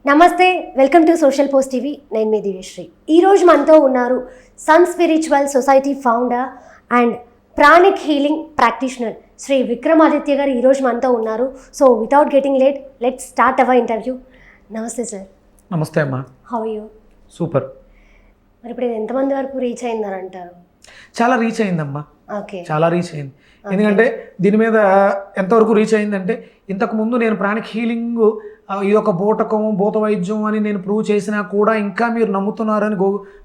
నమస్తే, welcome to social post TV. నేను మీ దివ్యశ్రీ. ఈరోజు మనతో ఉన్నారు Sun spiritual society founder and pranic healing practitioner Shri Vikramaditya గారు ఈరోజు మనతో ఉన్నారు. So without getting late, let's start our interview. నమస్తే సార్. నమస్తే అమ్మా. How you? సూపర్. మరి ఇప్పుడు ఎంతమంది వరకు రీచ్ అయిందని అంటారు? చాలా రీచ్ అయిందమ్మా. ఓకే, చాలా రీచ్ అయింది. ఎందుకంటే దీని మీద ఎంతవరకు రీచ్ అయిందంటే, ఇంతకుముందు నేను ప్రాణిక్ హీలింగ్ ఇది ఒక బూటకం, భూత వైద్యం అని నేను ప్రూవ్ చేసినా కూడా ఇంకా మీరు నమ్ముతున్నారని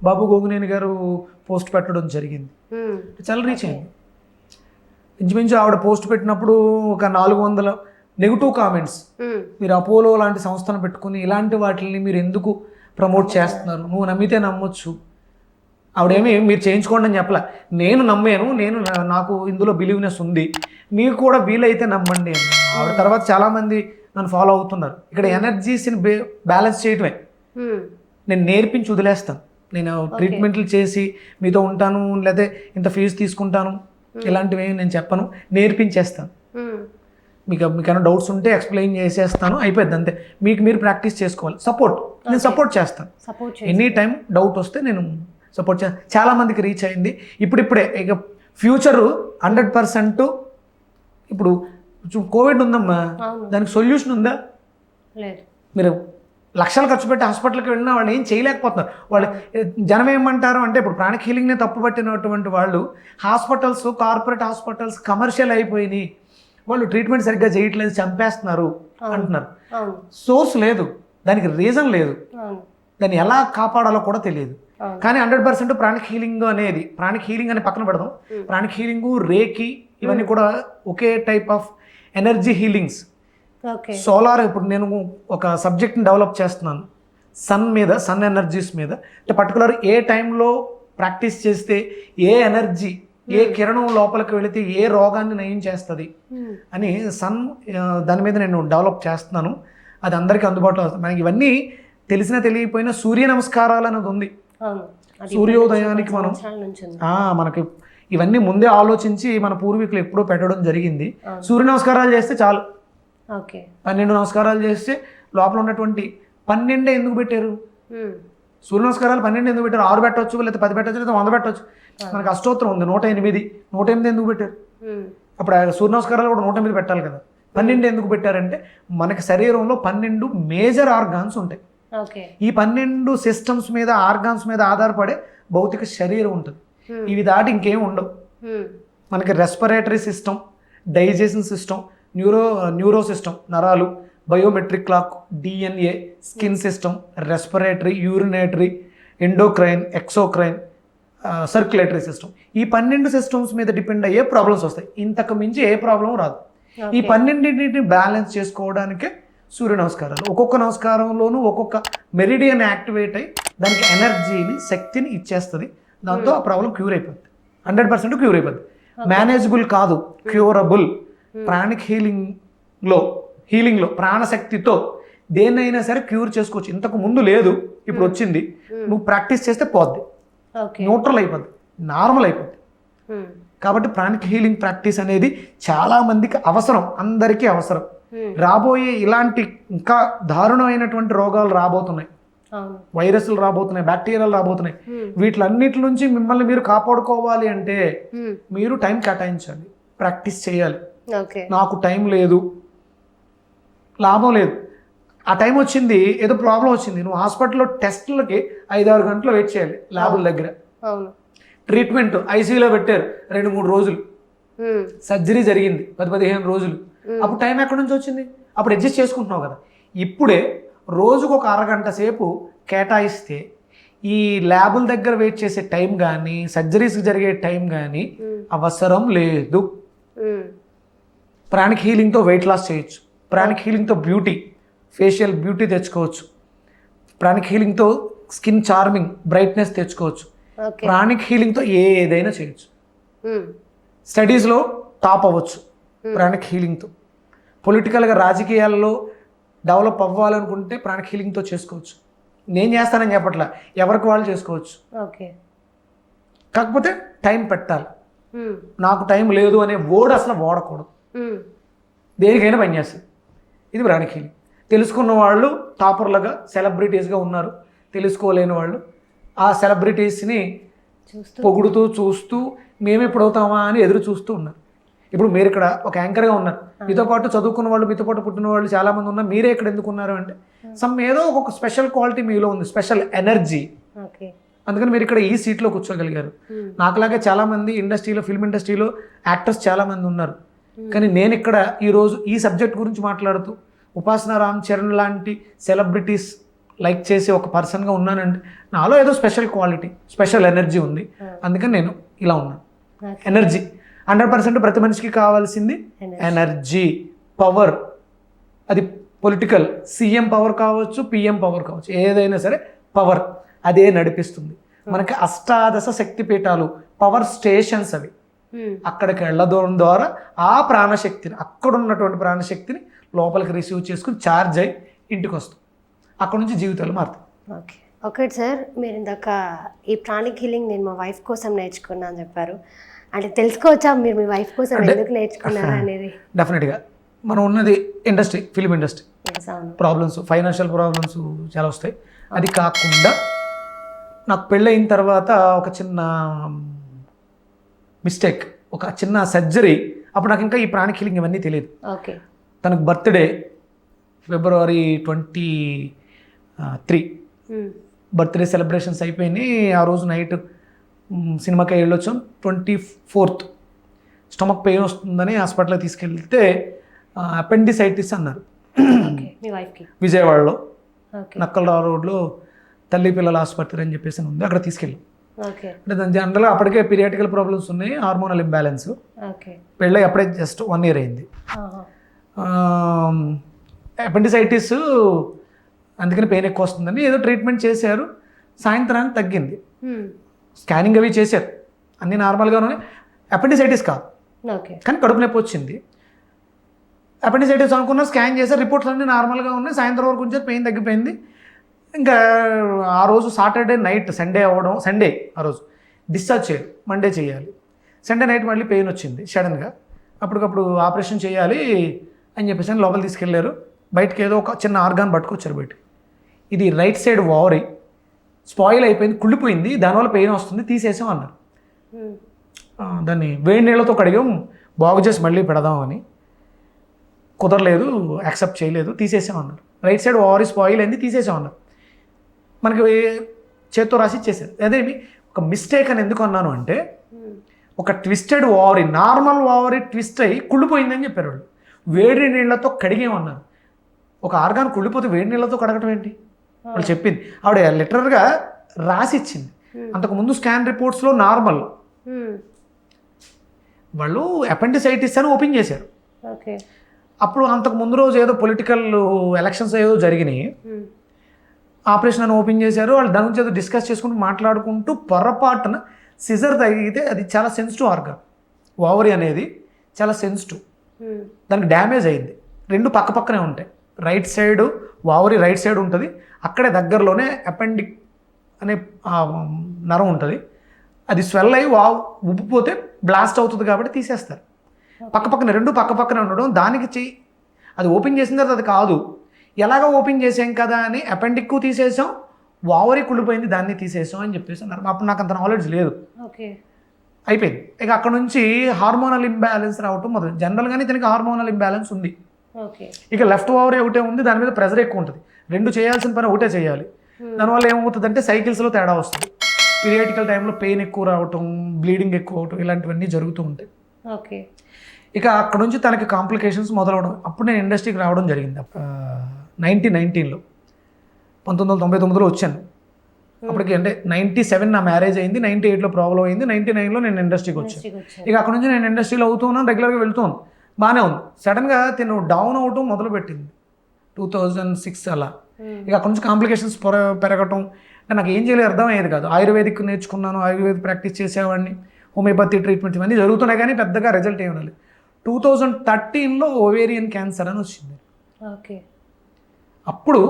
బాబు గోగునేని గారు పోస్ట్ పెట్టడం జరిగింది. చాలా రీచ్ అయింది. ఇంచుమించు ఆవిడ పోస్ట్ పెట్టినప్పుడు ఒక 400 నెగిటివ్ కామెంట్స్. మీరు అపోలో లాంటి సంస్థను పెట్టుకుని ఇలాంటి వాటిని మీరు ఎందుకు ప్రమోట్ చేస్తున్నారు, నువ్వు నమ్మితే నమ్మొచ్చు. ఆవిడేమి మీరు చేయించుకోండి అని చెప్పలే, నేను నమ్మాను, నాకు ఇందులో బిలీవ్నెస్ ఉంది, మీకు కూడా వీలైతే నమ్మండి అని. ఆవిడ తర్వాత చాలామంది నన్ను ఫాలో అవుతున్నారు. ఇక్కడ ఎనర్జీస్ని బ్యాలెన్స్ చేయటమే. నేను నేర్పించి వదిలేస్తాను. నేను ట్రీట్మెంట్లు చేసి మీతో ఉంటాను, లేకపోతే ఇంత ఫీజు తీసుకుంటాను, ఇలాంటివి నేను చెప్పను, నేర్పించేస్తాను. మీకైనా డౌట్స్ ఉంటే ఎక్స్ప్లెయిన్ చేసేస్తాను, అయిపోద్ది అంతే. మీరు ప్రాక్టీస్ చేసుకోవాలి. నేను సపోర్ట్ చేస్తాను. ఎనీ టైం డౌట్ వస్తే నేను సపోర్ట్ చేస్తాను. చాలామందికి రీచ్ అయింది. ఇప్పుడిప్పుడే ఇక ఫ్యూచరు 100%. ఇప్పుడు కోవిడ్ ఉందమ్మా, దానికి సొల్యూషన్ ఉందా? మీరు లక్షలు ఖర్చు పెట్టి హాస్పిటల్కి వెళ్ళినా వాళ్ళు ఏం చేయలేకపోతున్నారు. వాళ్ళు జనం ఏమంటారు అంటే, ఇప్పుడు ప్రాణిక్ హీలింగ్నే తప్పుపట్టినటువంటి వాళ్ళు హాస్పిటల్స్, కార్పొరేట్ హాస్పిటల్స్ కమర్షియల్ అయిపోయినాయి, వాళ్ళు ట్రీట్మెంట్ సరిగ్గా చేయట్లేదు, చంపేస్తున్నారు అంటున్నారు. సోర్స్ లేదు, దానికి రీజన్ లేదు, దాన్ని ఎలా కాపాడాలో కూడా తెలియదు. కానీ 100% ప్రాణిక్ హీలింగ్ అనేది, ప్రాణిక్ హీలింగ్ అని పక్కన పెడదాం, ప్రాణిక్ హీలింగ్, రేకి, ఇవన్నీ కూడా ఒకే type of energy healings. Solar, ఇప్పుడు నేను ఒక సబ్జెక్ట్ని డెవలప్ చేస్తున్నాను సన్ ఎనర్జీస్ మీద. అంటే పర్టికులర్ ఏ టైంలో ప్రాక్టీస్ చేస్తే ఏ ఎనర్జీ, ఏ కిరణం లోపలికి వెళితే ఏ రోగాన్ని నయం చేస్తుంది అని దాని మీద నేను డెవలప్ చేస్తున్నాను. అది అందరికీ అందుబాటులో వస్తుంది. మనకి ఇవన్నీ తెలిసినా తెలియకపోయినా సూర్య నమస్కారాలు అనేది ఉంది. సూర్యోదయానికి మనకి ఇవన్నీ ముందే ఆలోచించి మన పూర్వీకులు ఎప్పుడో పెట్టడం జరిగింది. సూర్య నమస్కారాలు చేస్తే చాలు. 12 నమస్కారాలు చేస్తే లోపల ఉన్నటువంటి 12 ఎందుకు పెట్టారు? సూర్య నమస్కారాలు 12 ఎందుకు పెట్టారు? 6 పెట్టవచ్చు, లేకపోతే 10 పెట్టచ్చు, లేదా 100 పెట్టవచ్చు. మనకి అష్టోత్తరం ఉంది 108 ఎందుకు పెట్టారు? అప్పుడు సూర్య నమస్కారాలు కూడా 108 పెట్టాలి కదా. 12 ఎందుకు పెట్టారంటే, మనకి శరీరంలో 12 మేజర్ ఆర్గాన్స్ ఉంటాయి. ఈ 12 సిస్టమ్స్ మీద, ఆర్గాన్స్ మీద ఆధారపడే భౌతిక శరీరం ఉంటుంది. ఇవి దాటి ఇంకేం ఉండవు. మనకి respiratory system, digestion system, neuro system, నరాలు, biometric clock, DNA, skin system, respiratory, urinatory, endocrine, exocrine, circulatory system. ఈ 12 సిస్టమ్స్ మీద డిపెండ్ అయ్యే ప్రాబ్లమ్స్ వస్తాయి. ఇంతకు మించి ఏ ప్రాబ్లం రాదు. ఈ 12ని బ్యాలెన్స్ చేసుకోవడానికే సూర్య నమస్కారాలు. ఒక్కొక్క నమస్కారంలోనూ ఒక్కొక్క మెరిడియన్ యాక్టివేట్ అయ్యి దానికి ఎనర్జీని, శక్తిని ఇచ్చేస్తుంది. దాంతో ఆ ప్రాబ్లం క్యూర్ అయిపోద్ది. 100% క్యూర్ అయిపోద్ది. మేనేజబుల్ కాదు, క్యూరబుల్. ప్రాణిక్ హీలింగ్లో ప్రాణశక్తితో దేన్నైనా సరే క్యూర్ చేసుకోవచ్చు. ఇంతకు ముందు లేదు, ఇప్పుడు వచ్చింది. నువ్వు ప్రాక్టీస్ చేస్తే పోద్ది, న్యూట్రల్ అయిపోద్ది, నార్మల్ అయిపోద్ది. కాబట్టి ప్రాణిక్ హీలింగ్ ప్రాక్టీస్ అనేది చాలా మందికి అవసరం, అందరికీ అవసరం. రాబోయే ఇలాంటి ఇంకా దారుణమైనటువంటి రోగాలు రాబోతున్నాయి, వైరస్లు రాబోతున్నాయి, బ్యాక్టీరియాలు రాబోతున్నాయి. వీటిలన్నిటి నుంచి మిమ్మల్ని మీరు కాపాడుకోవాలి అంటే మీరు టైం కేటాయించాలి, ప్రాక్టీస్ చేయాలి. నాకు టైం లేదు, లాభం లేదు. ఆ టైం వచ్చింది, ఏదో ప్రాబ్లం వచ్చింది, నువ్వు హాస్పిటల్లో టెస్టులకి 5-6 గంటలు వెయిట్ చేయాలి ల్యాబుల దగ్గర. ట్రీట్మెంట్ ఐసీయూలో పెట్టారు 2-3 రోజులు, సర్జరీ జరిగింది 10-15 రోజులు. అప్పుడు టైం ఎక్కడి నుంచి వచ్చింది? అప్పుడు అడ్జస్ట్ చేసుకుంటున్నావు కదా. ఇప్పుడే రోజుకు ఒక అరగంట సేపు కేటాయిస్తే ఈ ల్యాబుల దగ్గర వెయిట్ చేసే టైం కానీ, సర్జరీస్కి జరిగే టైం కానీ అవసరం లేదు. ప్రాణిక్ హీలింగ్తో వెయిట్ లాస్ చేయొచ్చు, ప్రాణిక్ హీలింగ్తో బ్యూటీ, ఫేషియల్ బ్యూటీ తెచ్చుకోవచ్చు, ప్రాణిక్ హీలింగ్తో స్కిన్ చార్మింగ్, బ్రైట్నెస్ తెచ్చుకోవచ్చు, ప్రాణిక్ హీలింగ్తో ఏదైనా చేయొచ్చు. స్టడీస్లో టాప్ అవ్వచ్చు ప్రాణిక్ హీలింగ్తో. పొలిటికల్గా, రాజకీయాల్లో డెవలప్ అవ్వాలనుకుంటే ప్రాణిక్ హీలింగ్తో చేసుకోవచ్చు. నేను చేస్తానని చెప్పట్లా, ఎవరికి వాళ్ళు చేసుకోవచ్చు. కాకపోతే టైం పెట్టాలి. నాకు టైం లేదు అనే వర్డ్ అసలు వాడకూడదు. దేనికైనా పనిచేస్తుంది. ఇది ప్రాణిక్ హీలింగ్. తెలుసుకున్న వాళ్ళు టాపర్లుగా సెలబ్రిటీస్గా ఉన్నారు, తెలుసుకోలేని వాళ్ళు ఆ సెలబ్రిటీస్ని పొగుడుతూ చూస్తూ మేము ఎప్పుడు అవుతామా అని ఎదురు చూస్తూ ఉన్నారు. ఇప్పుడు మీరు ఇక్కడ ఒక యాంకర్గా ఉన్నారు, మీతో పాటు చదువుకున్న వాళ్ళు, మీతో పాటు పుట్టిన వాళ్ళు చాలామంది ఉన్నారు, మీరే ఇక్కడ ఎందుకు ఉన్నారు అంటే ఏదో ఒక స్పెషల్ క్వాలిటీ మీలో ఉంది, స్పెషల్ ఎనర్జీ. అందుకని మీరు ఇక్కడ ఈ సీట్లో కూర్చోగలిగారు. నాకులాగే చాలామంది ఇండస్ట్రీలో, ఫిల్మ్ ఇండస్ట్రీలో యాక్టర్స్ చాలామంది ఉన్నారు, కానీ నేను ఇక్కడ ఈరోజు ఈ సబ్జెక్ట్ గురించి మాట్లాడుతూ ఉపాసన రామ్ చరణ్ లాంటి సెలబ్రిటీస్ లైక్ చేసే ఒక పర్సన్గా ఉన్నానంటే నాలో ఏదో స్పెషల్ క్వాలిటీ, స్పెషల్ ఎనర్జీ ఉంది. అందుకని నేను ఇలా ఉన్నాను. ఎనర్జీ 100% ప్రతి మనిషికి కావాల్సింది ఎనర్జీ, పవర్. అది పొలిటికల్, సీఎం పవర్ కావచ్చు, పిఎం పవర్ కావచ్చు, ఏదైనా సరే పవర్ అదే నడిపిస్తుంది. మనకి అష్టాదశ శక్తిపీఠాలు, పవర్ స్టేషన్స్ అవి. అక్కడికి వెళ్ళడం ద్వారా ఆ ప్రాణశక్తిని, అక్కడ ఉన్నటువంటి ప్రాణశక్తిని లోపలికి రిసీవ్ చేసుకుని ఛార్జ్ అయ్యి ఇంటికి వస్తాం. అక్కడ నుంచి జీవితాలు మారుతాయి. ఓకే, ఒకటి సార్, మీరు ఇందాక ఈ ప్రాణిక్ హీలింగ్ నేను మా వైఫ్ కోసం నేర్చుకున్నా అని చెప్పారు. అంటే తెలుసుకోవచ్చా మీరు మీ వైఫ్ కోసం ఎందుకు నేర్చుకున్నారా అనేది? డెఫినెట్గా మనం ఉన్నది industry, film industry, problems, financial problems చాలా వస్తాయి. అది కాకుండా నాకు పెళ్ళయిన తర్వాత ఒక చిన్న మిస్టేక్, ఒక చిన్న సర్జరీ. అప్పుడు నాకు ఇంకా ఈ ప్రాణిక్ హీలింగ్ ఇవన్నీ తెలియదు. ఓకే. తనకు బర్త్డే February 23 బర్త్డే సెలబ్రేషన్స్ అయిపోయినాయి. ఆ రోజు నైట్ సినిమాకి వెళ్ళొచ్చాం. 24th స్టమక్ పెయిన్ వస్తుందని హాస్పిటల్కి తీసుకెళ్తే అపెండిసైటిస్ అన్నారు. విజయవాడలో నక్కలరావు రోడ్లో తల్లి పిల్లల ఆసుపత్రి అని చెప్పేసి ఉంది, అక్కడ తీసుకెళ్ళాం. అంటే దాని జనరల్గా అప్పటికే పీరియాటికల్ ప్రాబ్లమ్స్ ఉన్నాయి, హార్మోనల్ ఇంబ్యాలెన్స్. పెళ్ళి అప్పుడే జస్ట్ 1 year అయింది. అపెండిసైటిస్, అందుకని పెయిన్ ఎక్కువ వస్తుందని ఏదో ట్రీట్మెంట్ చేశారు. సాయంత్రానికి తగ్గింది. స్కానింగ్ అవి చేశారు, అన్నీ నార్మల్గానే. అపెండిసైటిస్ కాదు, కానీ కడుపు నొప్పి వచ్చింది. అపెండిసైటిస్ అనుకున్నారు, స్కాన్ చేశారు, రిపోర్ట్స్ అన్నీ నార్మల్గా ఉన్నాయి. సాయంత్రం వరకు ఉంచారు, పెయిన్ తగ్గిపోయింది. ఇంకా ఆ రోజు సాటర్డే నైట్, సండే ఆ రోజు డిశ్చార్జ్ చేయాలి, మండే చేయాలి. సండే నైట్ మళ్ళీ పెయిన్ వచ్చింది సడన్గా. అప్పటికప్పుడు ఆపరేషన్ చేయాలి అని చెప్పేసి లోపల తీసుకెళ్లారు. బయటకి ఏదో ఒక చిన్న ఆర్గాన్ పట్టుకొచ్చారు బయట. ఇది రైట్ సైడ్ ఓవరీ స్పాయిల్ అయిపోయింది, కుళ్ళిపోయింది, దానివల్ల పెయిన్ వస్తుంది, తీసేసాం అన్నారు. దాన్ని వేడి నీళ్ళతో కడిగాం, బాగు చేసి మళ్ళీ పెడదామని. కుదరలేదు, యాక్సెప్ట్ చేయలేదు, తీసేసాం అన్నారు. రైట్ సైడ్ ఓవరీ స్పాయిల్ అయింది, తీసేసాం అన్నారు. మనకి చేత్తో రాసి ఇచ్చేసారు. అదేమి ఒక మిస్టేక్ అని ఎందుకు అన్నాను అంటే, ఒక twisted ovary, normal ovary twist అయ్యి కుళ్ళిపోయిందని చెప్పారు వాళ్ళు. వేడి నీళ్ళతో కడిగేమన్నారు. ఒక ఆర్గాన్ కుళ్ళిపోతే వేడి నీళ్ళతో కడగటం ఏంటి? వాళ్ళు చెప్పింది, ఆవిడ లిటరల్గా రాసి ఇచ్చింది. అంతకుముందు స్కాన్ రిపోర్ట్స్లో నార్మల్, వాళ్ళు అపెండిసైటిస్ అని ఓపెన్ చేశారు. అప్పుడు అంతకు ముందు రోజు ఏదో పొలిటికల్ ఎలక్షన్స్ ఏదో జరిగినాయి, ఆపరేషన్ అని ఓపెన్ చేశారు. వాళ్ళు దాని గురించి ఏదో డిస్కస్ చేసుకుంటూ మాట్లాడుకుంటూ పొరపాటున సిజర్ తగిలితే, అది చాలా సెన్సిటివ్ ఆర్గాన్, ఓవరీ అనేది చాలా సెన్సిటివ్, దానికి డ్యామేజ్ అయింది. 2 పక్కనే ఉంటాయి. Right side ovary right side ఉంటుంది, అక్కడే దగ్గరలోనే అపెండిక్ అనే నరం ఉంటుంది. అది స్వెల్ అయ్యి ఉబ్బిపోతే బ్లాస్ట్ అవుతుంది కాబట్టి తీసేస్తారు. పక్కనే 2 పక్కనే ఉండడం, దానికి అది ఓపెన్ చేసిన తర్వాత అది కాదు, ఎలాగో ఓపెన్ చేసాం కదా అని అపెండిక్ తీసేసాం, ఓవరీ కుళ్ళిపోయింది, దాన్ని తీసేసాం అని చెప్పేసి అన్నారు. అప్పుడు నాకు అంత నాలెడ్జ్ లేదు. అయిపోయింది. ఇక అక్కడ నుంచి హార్మోనల్ ఇంబ్యాలెన్స్ రావటం మొదలు. జనరల్గానే దీనికి హార్మోనల్ ఇంబ్యాలెన్స్ ఉంది. ఇక లెఫ్ట్ ఓవరీ ఒకటే ఉంది, దాని మీద ప్రెజర్ ఎక్కువ ఉంటుంది. 2 చేయాల్సిన పని ఒకటే చేయాలి. దానివల్ల ఏమవుతుందంటే సైకిల్స్లో తేడా వస్తుంది. పీరియాటికల్ టైంలో పెయిన్ ఎక్కువ రావటం, బ్లీడింగ్ ఎక్కువ అవటం, ఇలాంటివన్నీ జరుగుతూ ఉంటాయి. ఇక అక్కడ నుంచి తనకి కాంప్లికేషన్స్ మొదలవడం. అప్పుడు నేను ఇండస్ట్రీకి రావడం జరిగింది. 1919లో 1999లో వచ్చాను. అప్పటికి అంటే 97 నా మ్యారేజ్ అయింది, 98లో ప్రాబ్లం అయింది, 99లో నేను ఇండస్ట్రీకి వచ్చాను. ఇక అక్కడ నుంచి నేను ఇండస్ట్రీలో అవుతూ ఉన్నాను, రెగ్యులర్గా వెళ్తున్నాను, బాగానే ఉంది. సడన్గా తిను డౌన్ అవటం మొదలుపెట్టింది 2006 అలా. ఇక అక్కడ నుంచి కాంప్లికేషన్స్ పెరగటం, నాకు ఏం చేయాలి అర్థం అయ్యేది కాదు. ఆయుర్వేదిక్ నేర్చుకున్నాను, ఆయుర్వేద ప్రాక్టీస్ చేసేవాడిని, హోమియోపతి ట్రీట్మెంట్ ఇవన్నీ జరుగుతున్నాయి, కానీ పెద్దగా రిజల్ట్ ఏమి రాలేదు. 2013లో ఓవేరియన్ క్యాన్సర్ అని వచ్చింది. అప్పుడు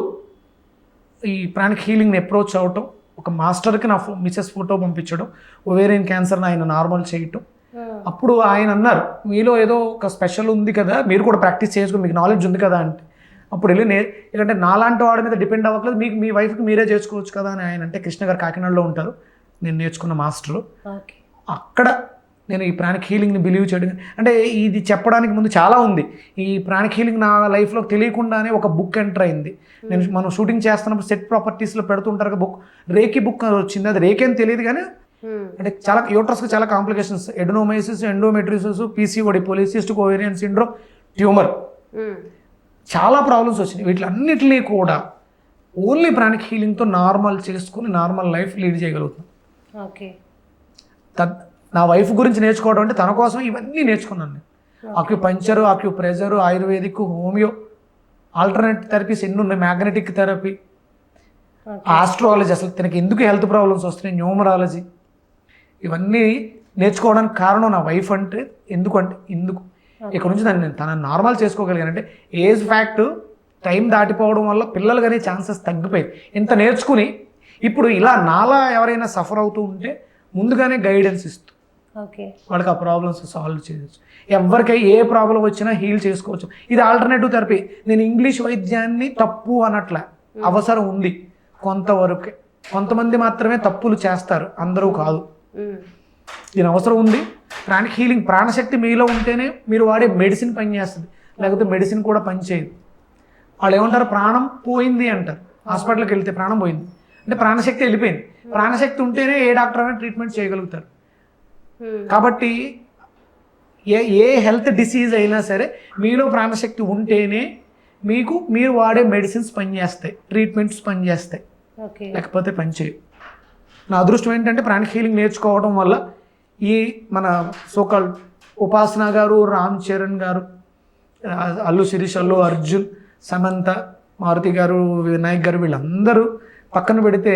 ఈ ప్రాణిక్ హీలింగ్ని అప్రోచ్ అవటం, ఒక మాస్టర్కి నా మిసెస్ ఫోటో పంపించడం, ఓవేరియన్ క్యాన్సర్ని ఆయన నార్మల్ చేయటం. అప్పుడు ఆయన అన్నారు, మీలో ఏదో ఒక స్పెషల్ ఉంది కదా, మీరు కూడా ప్రాక్టీస్ చేసుకుని మీకు నాలెడ్జ్ ఉంది కదా అంటే, అప్పుడు వెళ్ళి ఎందుకంటే నాలాంటి వాడి మీద డిపెండ్ అవ్వట్లేదు, మీకు మీ వైఫ్కి మీరే చేసుకోవచ్చు కదా అని ఆయన అంటే, కృష్ణ గారు కాకినాడలో ఉంటారు, నేను నేర్చుకున్న మాస్టరు. ఓకే. అక్కడ నేను ఈ ప్రాణిక్ హీలింగ్ని బిలీవ్ చేయడం, అంటే ఇది చెప్పడానికి ముందు చాలా ఉంది. ఈ ప్రాణిక్ హీలింగ్ నా లైఫ్లో తెలియకుండానే ఒక బుక్ ఎంటర్ అయింది. మనం షూటింగ్ చేస్తున్నప్పుడు సెట్ ప్రాపర్టీస్లో పెడుతుంటారు బుక్, రేకి బుక్ వచ్చింది. అది రేకి అని తెలియదు కానీ అంటే చాలా యూట్రస్కి చాలా complications, adenomyosis, endometriosis, PCOD, polycystic ovarian syndrome, tumour, చాలా ప్రాబ్లమ్స్ వచ్చినాయి. వీటిలన్నిటినీ కూడా ఓన్లీ ప్రాణిక్ హీలింగ్తో నార్మల్ చేసుకుని నార్మల్ లైఫ్ లీడ్ చేయగలుగుతాం. ఓకే. నా వైఫ్ గురించి నేర్చుకోవడం అంటే తన కోసం ఇవన్నీ నేర్చుకున్నాను నేను. Acupuncture, acupressure, ayurvedic, homeo, alternate therapies ఎన్ని ఉన్నాయి, మ్యాగ్నెటిక్ థెరపీ, ఆస్ట్రాలజీ, అసలు తనకి ఎందుకు హెల్త్ ప్రాబ్లమ్స్ వస్తున్నాయి, న్యూమరాలజీ, ఇవన్నీ నేర్చుకోవడానికి కారణం నా వైఫ్. అంటే ఎందుకంటే ఇక్కడ నుంచి తనని నార్మల్ చేసుకోగలిగానంటే ఏజ్ ఫ్యాక్ట్, టైం దాటిపోవడం వల్ల పిల్లలు కానీ ఛాన్సెస్ తగ్గిపోయింది. ఇంత నేర్చుకుని ఇప్పుడు ఇలా నాలా ఎవరైనా సఫర్ అవుతూ ఉంటే ముందుగానే గైడెన్స్ ఇస్తూ వాళ్ళకి ఆ ప్రాబ్లమ్స్ సాల్వ్ చేయవచ్చు. ఎవరికై ఏ ప్రాబ్లం వచ్చినా హీల్ చేసుకోవచ్చు. ఇది ఆల్టర్నేటివ్ థెరపీ. నేను ఇంగ్లీష్ వైద్యాన్ని తప్పు అనట్లే, అవసరం ఉంది కొంతవరకే. కొంతమంది మాత్రమే తప్పులు చేస్తారు, అందరూ కాదు. దీని అవసరం ఉంది. ప్రాణిక్ హీలింగ్, ప్రాణశక్తి మీలో ఉంటేనే మీరు వాడే మెడిసిన్ పనిచేస్తుంది, లేకపోతే మెడిసిన్ కూడా పనిచేయదు. వాళ్ళు ఏమంటారు, ప్రాణం పోయింది అంటారు. హాస్పిటల్కి వెళ్తే ప్రాణం పోయింది అంటే ప్రాణశక్తి వెళ్ళిపోయింది. ప్రాణశక్తి ఉంటేనే ఏ డాక్టర్ అయినా ట్రీట్మెంట్ చేయగలుగుతారు. కాబట్టి ఏ హెల్త్ డిసీజ్ అయినా సరే మీలో ప్రాణశక్తి ఉంటేనే మీరు వాడే మెడిసిన్స్ పనిచేస్తాయి, ట్రీట్మెంట్స్ పనిచేస్తాయి, లేకపోతే పనిచేయవు. నా అదృష్టం ఏంటంటే ప్రాణిక్ హీలింగ్ నేర్చుకోవడం వల్ల ఈ మన సోకాల్ ఉపాసన గారు, రామ్ చరణ్ గారు, అల్లు శిరీష్, అల్లు అర్జున్, సమంత, మారుతి గారు, వినాయక్ గారు, వీళ్ళందరూ పక్కన పెడితే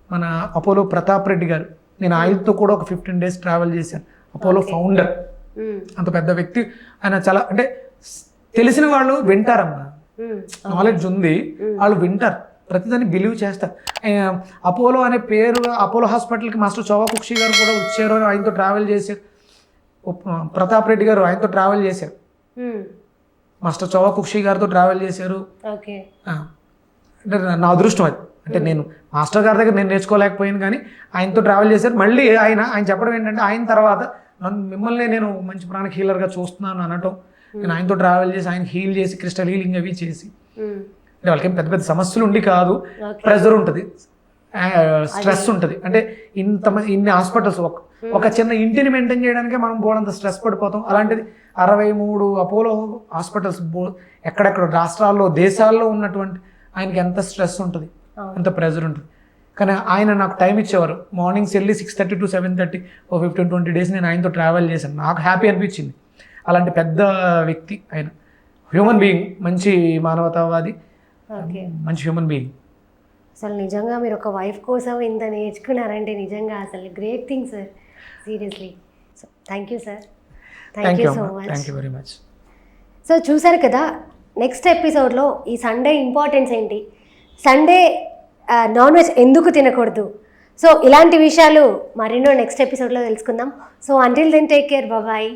మన అపోలో ప్రతాప్ రెడ్డి గారు, నేను ఆయనతో కూడా ఒక 15 days ట్రావెల్ చేశాను. అపోలో ఫౌండర్, అంత పెద్ద వ్యక్తి ఆయన. చాలా అంటే తెలిసిన వాళ్ళు వింటారమ్మా, నాలెడ్జ్ ఉంది, వాళ్ళు వింటారు, ప్రతిదాన్ని బిలీవ్ చేస్తారు. అపోలో అనే పేరు, అపోలో హాస్పిటల్కి మాస్టర్ చోవా కుక్షి గారు కూడా వచ్చారు, ఆయనతో ట్రావెల్ చేశారు. ప్రతాప్ రెడ్డి గారు ఆయనతో ట్రావెల్ చేశారు, మాస్టర్ చోవా కుక్షి గారితో ట్రావెల్ చేశారు. అంటే నా అదృష్టం అది. అంటే నేను మాస్టర్ గారి దగ్గర నేను నేర్చుకోలేకపోయాను కానీ ఆయనతో ట్రావెల్ చేశారు. మళ్ళీ ఆయన చెప్పడం ఏంటంటే, ఆయన తర్వాత మిమ్మల్ని నేను మంచి ప్రాణిక్ హీలర్గా చూస్తున్నాను అనటం. నేను ఆయనతో ట్రావెల్ చేసి ఆయన హీల్ చేసి క్రిస్టల్ హీలింగ్ అవి చేసి, అంటే వాళ్ళకి పెద్ద పెద్ద సమస్యలు ఉండి కాదు, ప్రెజర్ ఉంటుంది, స్ట్రెస్ ఉంటుంది. అంటే ఇన్ని హాస్పిటల్స్, ఒక చిన్న ఇంటిని మెయింటైన్ చేయడానికే మనం బోర్డంత స్ట్రెస్ పడిపోతాం. అలాంటిది 63 అపోలో హాస్పిటల్స్ ఎక్కడెక్కడ రాష్ట్రాల్లో, దేశాల్లో ఉన్నటువంటి ఆయనకి ఎంత స్ట్రెస్ ఉంటుంది, ఎంత ప్రెజర్ ఉంటుంది. కానీ ఆయన నాకు టైం ఇచ్చేవారు. మార్నింగ్స్ వెళ్ళి 6:30 to 7:30 ఓ 15-20 days నేను ఆయనతో ట్రావెల్ చేశాను. నాకు హ్యాపీ అనిపించింది. అలాంటి పెద్ద వ్యక్తి ఆయన, హ్యూమన్ బీయింగ్, మంచి మానవతావాది, మంచి హ్యూమన్ బీయింగ్. అసలు నిజంగా మీరు ఒక వైఫ్ కోసం ఇంత నేర్చుకున్నారంటే నిజంగా అసలు great thing sir, seriously. So thank you sir, thank you so much. Thank you very much. So చూసారు కదా, నెక్స్ట్ ఎపిసోడ్లో ఈ సండే ఇంపార్టెన్స్ ఏంటి, సండే నాన్ వెజ్ ఎందుకు తినకూడదు, సో ఇలాంటి విషయాలు మరెన్నో నెక్స్ట్ ఎపిసోడ్లో తెలుసుకుందాం. So until then take care, bye.